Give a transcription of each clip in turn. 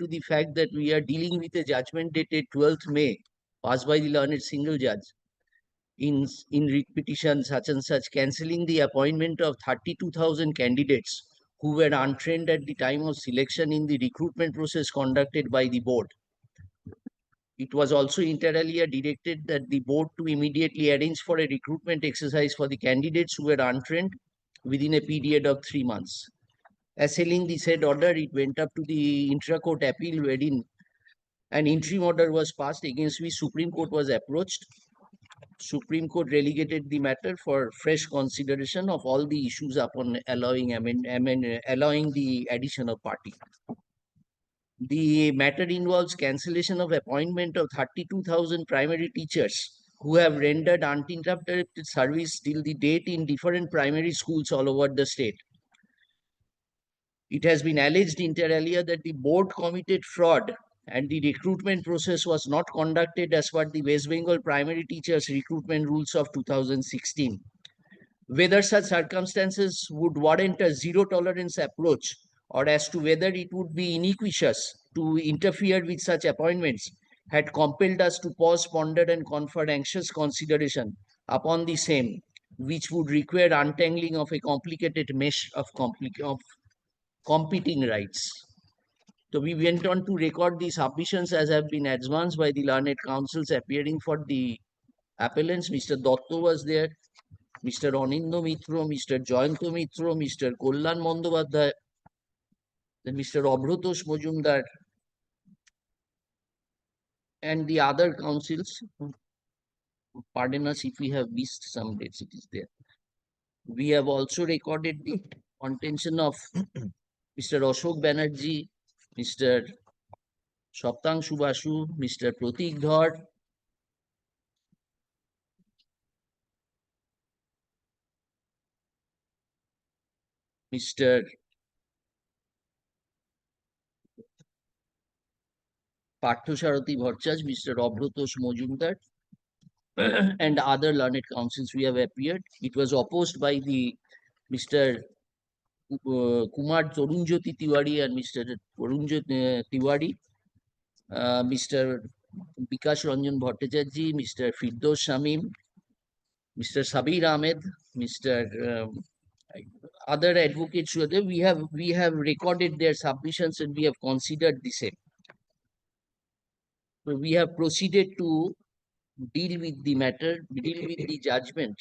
to the fact that we are dealing with a judgment dated 12th May, passed by the learned single judge in writ petition such and such, cancelling the appointment of 32,000 candidates who were untrained at the time of selection in the recruitment process conducted by the board. It was also inter alia directed that the board to immediately arrange for a recruitment exercise for the candidates who were untrained within a period of 3 months. Assailing the said order, it went up to the intra-court appeal, wherein an interim order was passed against which Supreme Court was approached. Supreme Court relegated the matter for fresh consideration of all the issues upon allowing the addition of party. The matter involves cancellation of appointment of 32,000 primary teachers who have rendered uninterrupted service till the date in different primary schools all over the state. It has been alleged inter alia that the board committed fraud and the recruitment process was not conducted as per the West Bengal primary teachers recruitment rules of 2016. Whether such circumstances would warrant a zero tolerance approach, or as to whether it would be iniquitous to interfere with such appointments, had compelled us to pause, ponder, and confer anxious consideration upon the same, which would require untangling of a complicated mesh of competing rights. So we went on to record the submissions as have been advanced by the learned counsels appearing for the appellants. Mr. Dotto was there, Mr. Anindo Mitra, Mr. Jayanto Mitra, Mr. Kollan Bandyopadhyay, then Mr. Abhrotosh Mojumdar, and the other counsels. Pardon us if we have missed some dates, it is there. We have also recorded the contention of Mr. Ashok Banerjee, Mr. Saptang Subhasu, Mr. Pratik Dhar, Mr. Parthasarathi Bhattacharya, Mr. Abhrotosh Mojumdar, and other learned counsels we have appeared. It was opposed by the Mr. Kumar Torunjyoti Tiwari and Mr. Torunjyoti Tiwari, Mr. Bikash Ranjan Bhattacharya, Mr. Firdaus Shamim, Mr. Sabir Ahmed, Mr. Other advocates who are there. We have recorded their submissions and we have considered the same. So we have proceeded to deal with the matter, deal with the judgment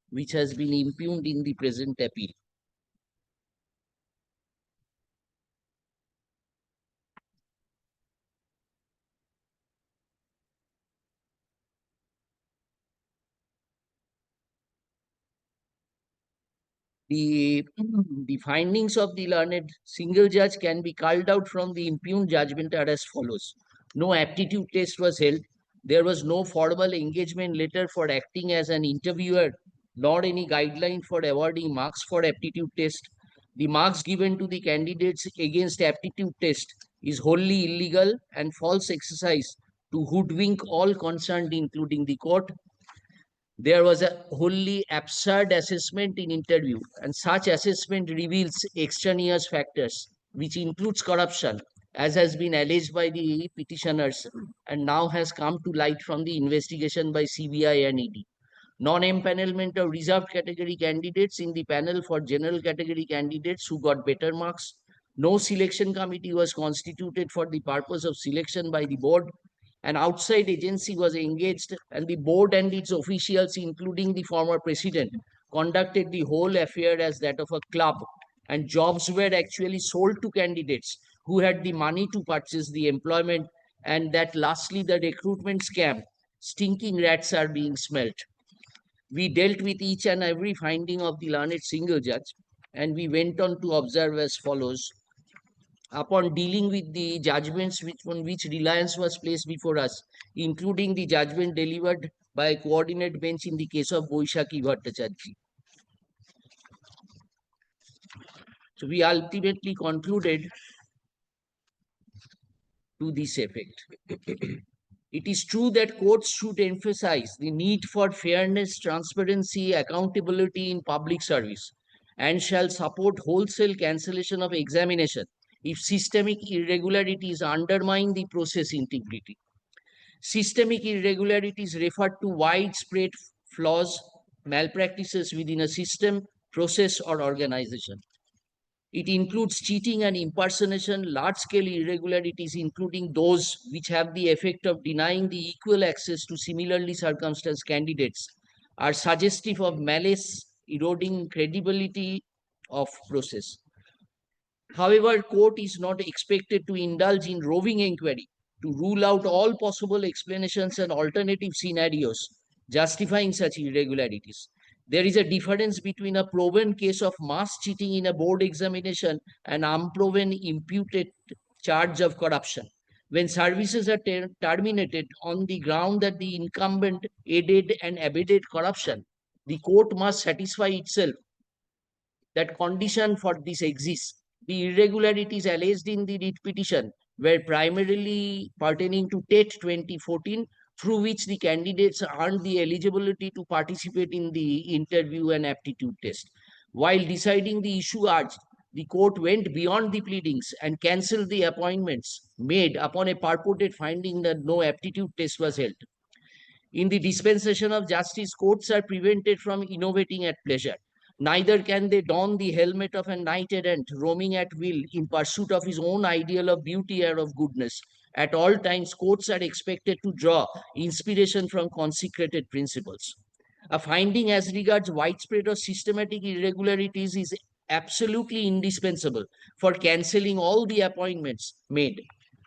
which has been impugned in the present appeal. The findings of the learned single judge can be culled out from the impugned judgment are as follows. No aptitude test was held. There was no formal engagement letter for acting as an interviewer, nor any guideline for awarding marks for aptitude test. The marks given to the candidates against aptitude test is wholly illegal and false exercise to hoodwink all concerned, including the court. There was a wholly absurd assessment in interview, and such assessment reveals extraneous factors, which includes corruption, as has been alleged by the petitioners and now has come to light from the investigation by CBI and ED. Non-empanelment of reserved category candidates in the panel for general category candidates who got better marks. No selection committee was constituted for the purpose of selection by the board. An outside agency was engaged, and the board and its officials, including the former president, conducted the whole affair as that of a club, and jobs were actually sold to candidates who had the money to purchase the employment, and that lastly the recruitment scam, stinking rats are being smelt. We dealt with each and every finding of the learned single judge, and we went on to observe as follows. Upon dealing with the judgments on which reliance was placed before us, including the judgment delivered by a coordinate bench in the case of Boishaki Bhattacharya. So we ultimately concluded to this effect. It is true that courts should emphasize the need for fairness, transparency, accountability in public service, and shall support wholesale cancellation of examination if systemic irregularities undermine the process integrity. Systemic irregularities refer to widespread flaws, malpractices within a system, process, or organization. It includes cheating and impersonation, large-scale irregularities, including those which have the effect of denying the equal access to similarly circumstanced candidates, are suggestive of malice, eroding credibility of process. However, court is not expected to indulge in roving inquiry to rule out all possible explanations and alternative scenarios justifying such irregularities. There is a difference between a proven case of mass cheating in a board examination and unproven imputed charge of corruption. When services are terminated on the ground that the incumbent aided and abetted corruption, the court must satisfy itself that condition for this exists. The irregularities alleged in the writ petition were primarily pertaining to TET 2014, through which the candidates earned the eligibility to participate in the interview and aptitude test. While deciding the issue urged, the court went beyond the pleadings and cancelled the appointments made upon a purported finding that no aptitude test was held. In the dispensation of justice, courts are prevented from innovating at pleasure. Neither can they don the helmet of a knight errant roaming at will in pursuit of his own ideal of beauty or of goodness. At all times, courts are expected to draw inspiration from consecrated principles. A finding as regards widespread or systematic irregularities is absolutely indispensable for cancelling all the appointments made.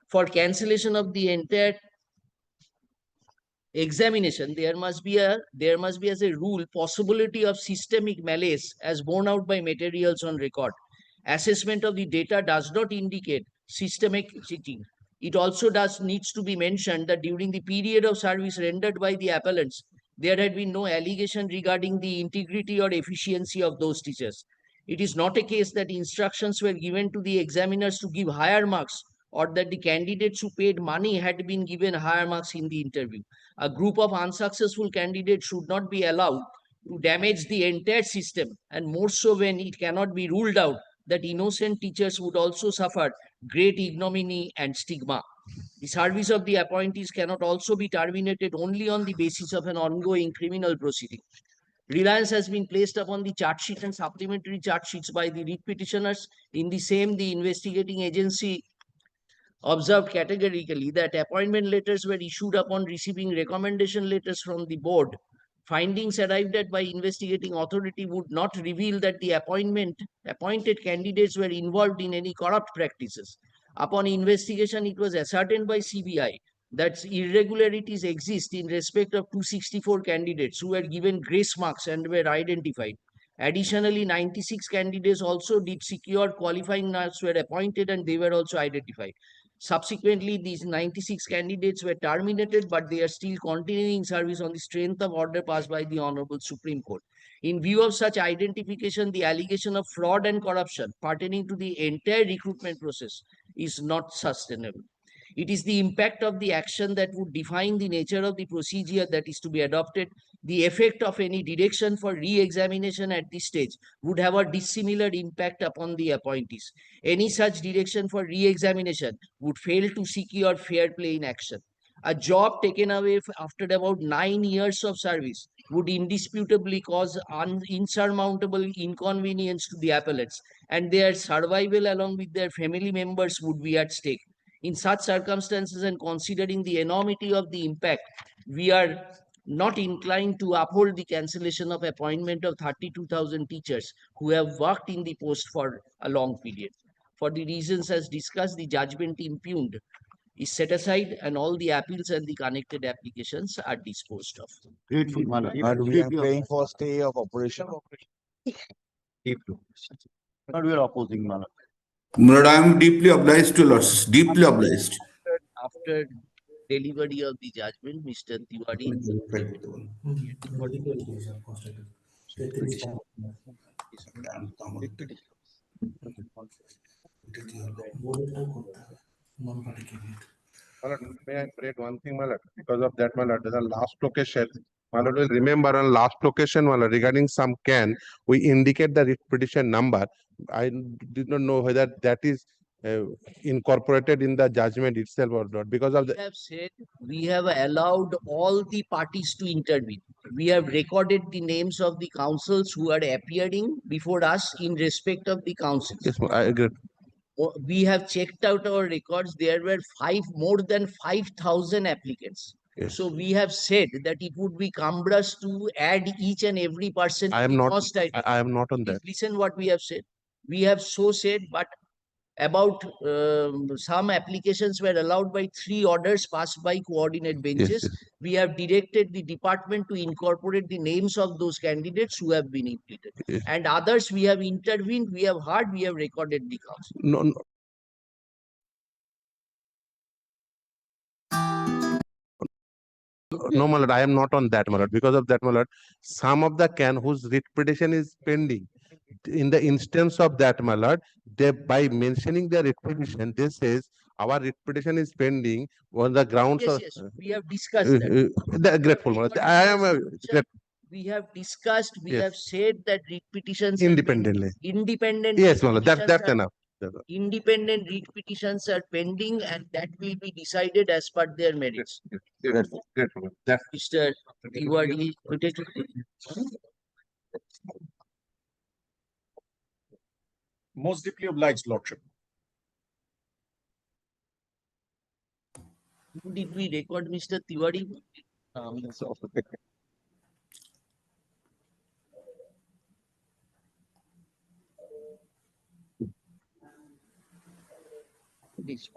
For cancellation of the entire examination, there must be as a rule possibility of systemic malice as borne out by materials on record. Assessment of the data does not indicate systemic cheating. It also needs to be mentioned that during the period of service rendered by the appellants, there had been no allegation regarding the integrity or efficiency of those teachers. It is not a case that instructions were given to the examiners to give higher marks, or that the candidates who paid money had been given higher marks in the interview. A group of unsuccessful candidates should not be allowed to damage the entire system, and more so when it cannot be ruled out that innocent teachers would also suffer great ignominy and stigma. The service of the appointees cannot also be terminated only on the basis of an ongoing criminal proceeding. Reliance has been placed upon the charge sheet and supplementary charge sheets by the writ petitioners. In the same, the investigating agency observed categorically that appointment letters were issued upon receiving recommendation letters from the board. Findings arrived at by investigating authority would not reveal that the appointed candidates were involved in any corrupt practices. Upon investigation, it was ascertained by CBI that irregularities exist in respect of 264 candidates who were given grace marks and were identified. Additionally, 96 candidates also did secure qualifying marks were appointed and they were also identified. Subsequently, these 96 candidates were terminated, but they are still continuing service on the strength of order passed by the Honorable Supreme Court. In view of such identification, the allegation of fraud and corruption pertaining to the entire recruitment process is not sustainable. It is the impact of the action that would define the nature of the procedure that is to be adopted. The effect of any direction for re-examination at this stage would have a dissimilar impact upon the appointees. Any such direction for re-examination would fail to secure fair play in action. A job taken away after about 9 years of service would indisputably cause insurmountable inconvenience to the appellants, and their survival along with their family members would be at stake. In such circumstances, and considering the enormity of the impact, we are not inclined to uphold the cancellation of appointment of 32,000 teachers who have worked in the post for a long period. For the reasons as discussed, the judgment impugned is set aside and all the appeals and the connected applications are disposed of. Grateful, Mala. And we are paying for stay of operation. Not we are opposing, Mala. Murad, I am deeply obliged to losses, deeply obliged. After delivery of the judgment, Mr. Tiwari May I create one thing, Malak? Because of that, Malak, there's a last location. Malak will remember on last location, Malak, regarding some can, we indicate the writ petition number. I did not know whether that is incorporated in the judgment itself or not, because of We the, have said, we have allowed all the parties to intervene. We have recorded the names of the counsels who are appearing before us in respect of the counsels. yes, I agree. We have checked out our records. There were more than 5,000 applicants. Yes. So we have said that it would be cumbrous to add each and every person. I to am the not, cost item. I am not on Please that. listen what we have said. We have so said, but about some applications were allowed by 3 orders passed by coordinate benches. yes. We have directed the department to incorporate the names of those candidates who have been implemented. Yes. And others we have intervened, we have heard, we have recorded the counsel. No, no. No, my lord, I am not on that, my lord. Because of that, my lord, some of the whose writ petition is pending. In the instance of that, my lord, they, by mentioning their writ petition, they says our writ petition is pending on the grounds Yes, of. yes, we have discussed that. The grateful, my lord. I am We have discussed, we Yes. have said that writ petitions are independently. pending. Independent. Yes, writ my lord, petitions that's are- enough. Independent writ petitions are pending and that will be decided as per their merits. Grateful. That's Mr. Tiwari, Most deeply obliged, Lordship. did we record Mr. Tiwari? This one.